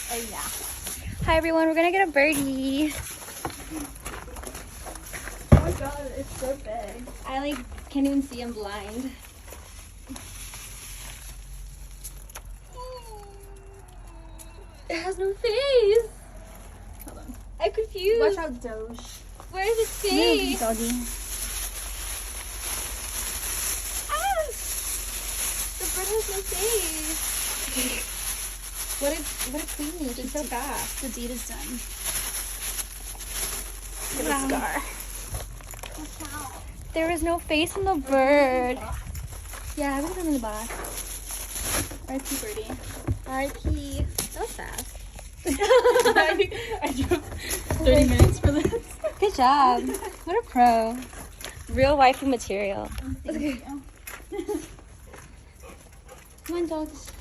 Oh yeah. Hi everyone, we're gonna get a birdie. Oh my god, it's so big. I like can't even see, I'm blind. It has no face. Hold on. I'm confused. Watch out, Doge. Where's its face? Doggy. Ah! The bird has no face. What a queen. She's so fast. The deed is done. Look at the scar. Watch out. There was no face on the bird. Yeah, I was in the box. R.I.P. Birdie. R.I.P. That was fast. I drove 30 minutes for this. Good job. What a pro. Real waifu material. Thank you. Come on, dogs.